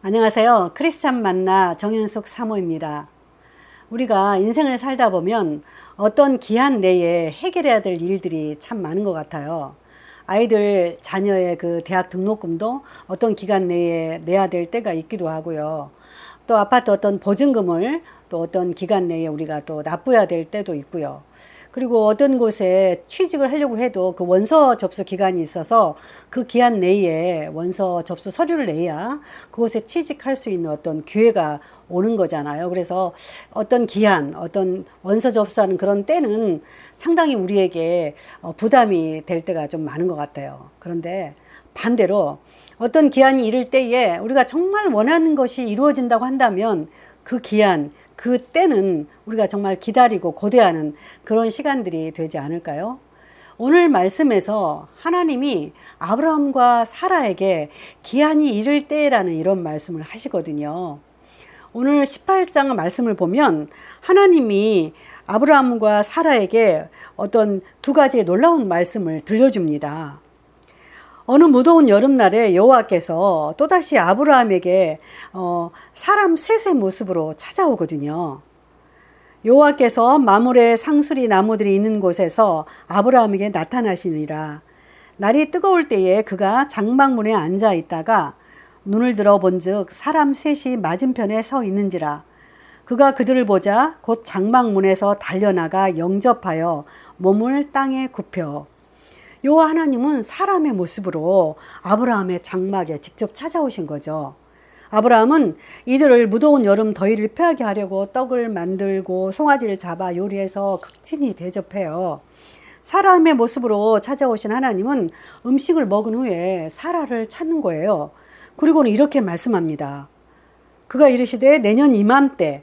안녕하세요. 크리스찬 만나 정윤숙 사모입니다. 우리가 인생을 살다 보면 어떤 기한 내에 해결해야 될 일들이 참 많은 것 같아요. 아이들 자녀의 그 대학 등록금도 어떤 기간 내에 내야 될 때가 있기도 하고요. 또 아파트 어떤 보증금을 또 어떤 기간 내에 우리가 또 납부해야 될 때도 있고요. 그리고 어떤 곳에 취직을 하려고 해도 그 원서 접수 기간이 있어서 그 기한 내에 원서 접수 서류를 내야 그곳에 취직할 수 있는 어떤 기회가 오는 거잖아요. 그래서 어떤 기한, 어떤 원서 접수하는 그런 때는 상당히 우리에게 부담이 될 때가 좀 많은 것 같아요. 그런데 반대로 어떤 기한이 이를 때에 우리가 정말 원하는 것이 이루어진다고 한다면 그 기한, 그 때는 우리가 정말 기다리고 고대하는 그런 시간들이 되지 않을까요? 오늘 말씀에서 하나님이 아브라함과 사라에게 기한이 이를 때라는 이런 말씀을 하시거든요. 오늘 18장 말씀을 보면 하나님이 아브라함과 사라에게 어떤 두 가지의 놀라운 말씀을 들려줍니다. 어느 무더운 여름날에 여호와께서 또다시 아브라함에게 사람 셋의 모습으로 찾아오거든요. 여호와께서 마물의 상수리 나무들이 있는 곳에서 아브라함에게 나타나시니라. 날이 뜨거울 때에 그가 장막문에 앉아 있다가 눈을 들어 본즉 사람 셋이 맞은편에 서 있는지라. 그가 그들을 보자 곧 장막문에서 달려나가 영접하여 몸을 땅에 굽혀. 여호와 하나님은 사람의 모습으로 아브라함의 장막에 직접 찾아오신 거죠. 아브라함은 이들을 무더운 여름 더위를 피하게 하려고 떡을 만들고 송아지를 잡아 요리해서 극진히 대접해요. 사람의 모습으로 찾아오신 하나님은 음식을 먹은 후에 사라를 찾는 거예요. 그리고는 이렇게 말씀합니다. 그가 이르시되 내년 이맘때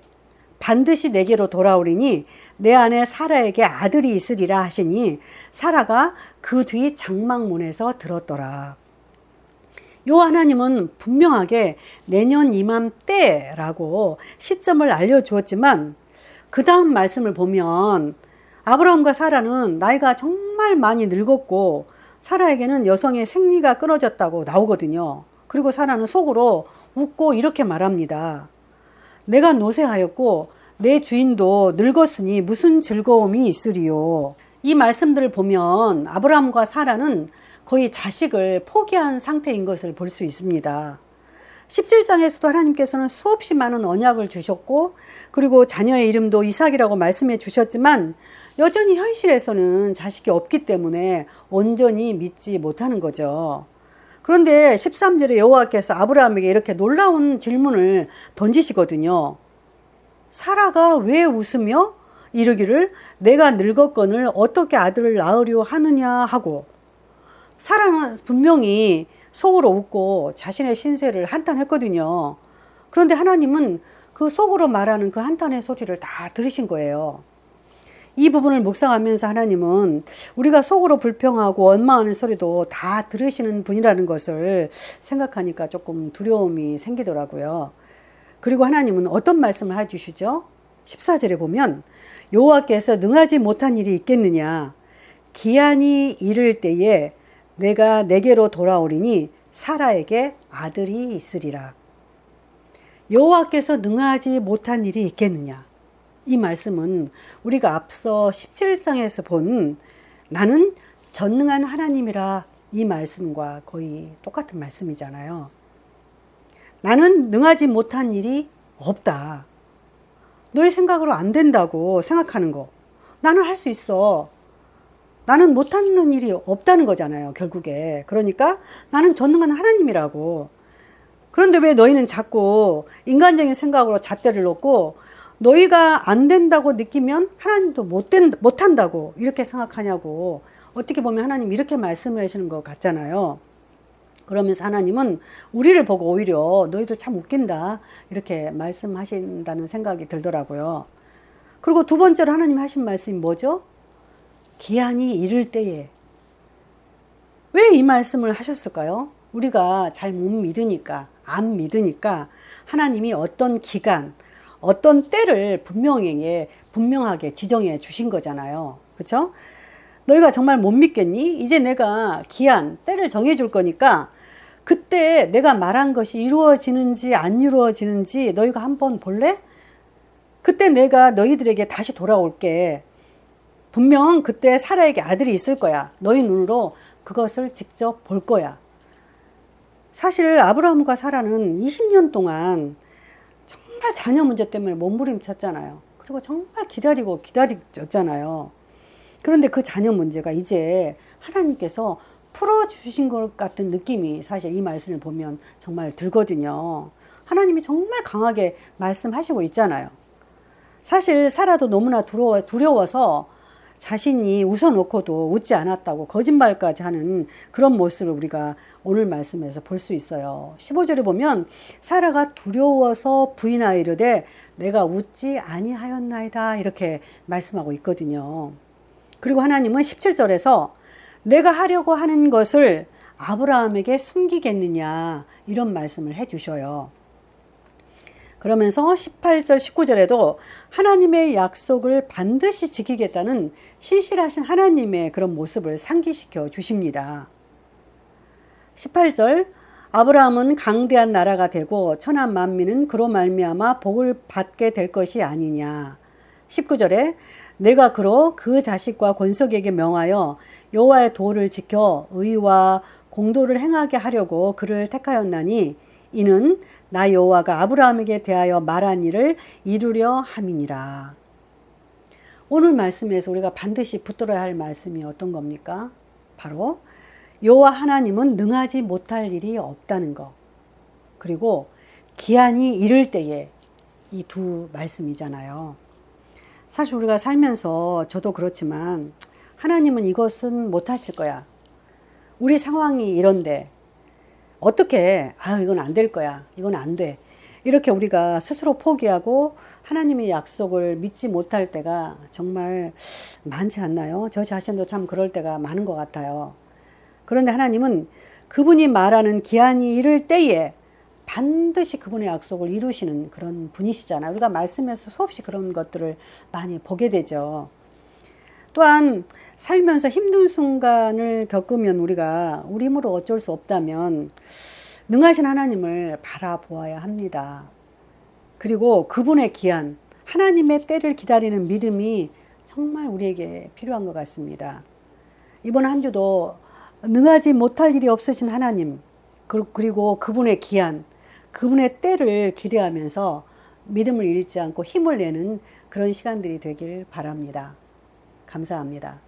반드시 내게로 돌아오리니 내 아내 사라에게 아들이 있으리라 하시니 사라가 그 뒤 장막문에서 들었더라. 요 하나님은 분명하게 내년 이맘때라고 시점을 알려주었지만 그 다음 말씀을 보면 아브라함과 사라는 나이가 정말 많이 늙었고 사라에게는 여성의 생리가 끊어졌다고 나오거든요. 그리고 사라는 속으로 웃고 이렇게 말합니다. 내가 노쇠하였고 내 주인도 늙었으니 무슨 즐거움이 있으리요. 이 말씀들을 보면 아브라함과 사라는 거의 자식을 포기한 상태인 것을 볼 수 있습니다. 17장에서도 하나님께서는 수없이 많은 언약을 주셨고 그리고 자녀의 이름도 이삭이라고 말씀해 주셨지만 여전히 현실에서는 자식이 없기 때문에 온전히 믿지 못하는 거죠. 그런데 13절에 여호와께서 아브라함에게 이렇게 놀라운 질문을 던지시거든요. 사라가 왜 웃으며 이르기를 내가 늙었거늘 어떻게 아들을 낳으려 하느냐 하고, 사라는 분명히 속으로 웃고 자신의 신세를 한탄했거든요. 그런데 하나님은 그 속으로 말하는 그 한탄의 소리를 다 들으신 거예요. 이 부분을 묵상하면서 하나님은 우리가 속으로 불평하고 원망하는 소리도 다 들으시는 분이라는 것을 생각하니까 조금 두려움이 생기더라고요. 그리고 하나님은 어떤 말씀을 해주시죠? 14절에 보면 여호와께서 능하지 못한 일이 있겠느냐. 기한이 이를 때에 내가 내게로 돌아오리니 사라에게 아들이 있으리라. 여호와께서 능하지 못한 일이 있겠느냐. 이 말씀은 우리가 앞서 17장에서 본 나는 전능한 하나님이라 이 말씀과 거의 똑같은 말씀이잖아요. 나는 능하지 못한 일이 없다. 너의 생각으로 안 된다고 생각하는 거. 나는 할 수 있어. 나는 못하는 일이 없다는 거잖아요, 결국에. 그러니까 나는 전능한 하나님이라고. 그런데 왜 너희는 자꾸 인간적인 생각으로 잣대를 놓고 너희가 안 된다고 느끼면 하나님도 못한다고 이렇게 생각하냐고. 어떻게 보면 하나님 이렇게 말씀하시는 것 같잖아요. 그러면서 하나님은 우리를 보고 오히려 너희들 참 웃긴다 이렇게 말씀하신다는 생각이 들더라고요. 그리고 두 번째로 하나님 하신 말씀이 뭐죠? 기한이 이를 때에. 왜 이 말씀을 하셨을까요? 우리가 잘 못 믿으니까, 안 믿으니까 하나님이 어떤 기간, 어떤 때를 분명하게 지정해 주신 거잖아요. 그렇죠? 너희가 정말 못 믿겠니? 이제 내가 기한, 때를 정해 줄 거니까 그때 내가 말한 것이 이루어지는지 안 이루어지는지 너희가 한번 볼래? 그때 내가 너희들에게 다시 돌아올게. 분명 그때 사라에게 아들이 있을 거야. 너희 눈으로 그것을 직접 볼 거야. 사실 아브라함과 사라는 20년 동안 정말 자녀 문제 때문에 몸부림쳤잖아요. 그리고 정말 기다렸잖아요. 그런데 그 자녀 문제가 이제 하나님께서 풀어주신 것 같은 느낌이 사실 이 말씀을 보면 정말 들거든요. 하나님이 정말 강하게 말씀하시고 있잖아요. 사실 사라도 너무나 두려워서 자신이 웃어놓고도 웃지 않았다고 거짓말까지 하는 그런 모습을 우리가 오늘 말씀에서 볼 수 있어요. 15절에 보면 사라가 두려워서 부인하이르되 내가 웃지 아니하였나이다 이렇게 말씀하고 있거든요. 그리고 하나님은 17절에서 내가 하려고 하는 것을 아브라함에게 숨기겠느냐 이런 말씀을 해 주셔요. 그러면서 18절 19절에도 하나님의 약속을 반드시 지키겠다는 신실하신 하나님의 그런 모습을 상기시켜 주십니다. 18절 아브라함은 강대한 나라가 되고 천한 만민은 그로 말미암아 복을 받게 될 것이 아니냐. 19절에 내가 그로 그 자식과 권속에게 명하여 여호와의 도를 지켜 의와 공도를 행하게 하려고 그를 택하였나니 이는 나 여호와가 아브라함에게 대하여 말한 일을 이루려 함이니라. 오늘 말씀에서 우리가 반드시 붙들어야 할 말씀이 어떤 겁니까? 바로 여호와 하나님은 능하지 못할 일이 없다는 것. 그리고 기한이 이를 때에 이 두 말씀이잖아요. 사실 우리가 살면서 저도 그렇지만 하나님은 이것은 못하실 거야. 우리 상황이 이런데 어떻게 이건 안 될 거야. 이건 안 돼. 이렇게 우리가 스스로 포기하고 하나님의 약속을 믿지 못할 때가 정말 많지 않나요? 저 자신도 참 그럴 때가 많은 것 같아요. 그런데 하나님은 그분이 말하는 기한이 이를 때에 반드시 그분의 약속을 이루시는 그런 분이시잖아요. 우리가 말씀에서 수없이 그런 것들을 많이 보게 되죠. 또한 살면서 힘든 순간을 겪으면 우리가 우리 힘으로 어쩔 수 없다면 능하신 하나님을 바라보아야 합니다. 그리고 그분의 기한, 하나님의 때를 기다리는 믿음이 정말 우리에게 필요한 것 같습니다. 이번 한 주도 능하지 못할 일이 없으신 하나님, 그리고 그분의 기한, 그분의 때를 기대하면서 믿음을 잃지 않고 힘을 내는 그런 시간들이 되길 바랍니다. 감사합니다.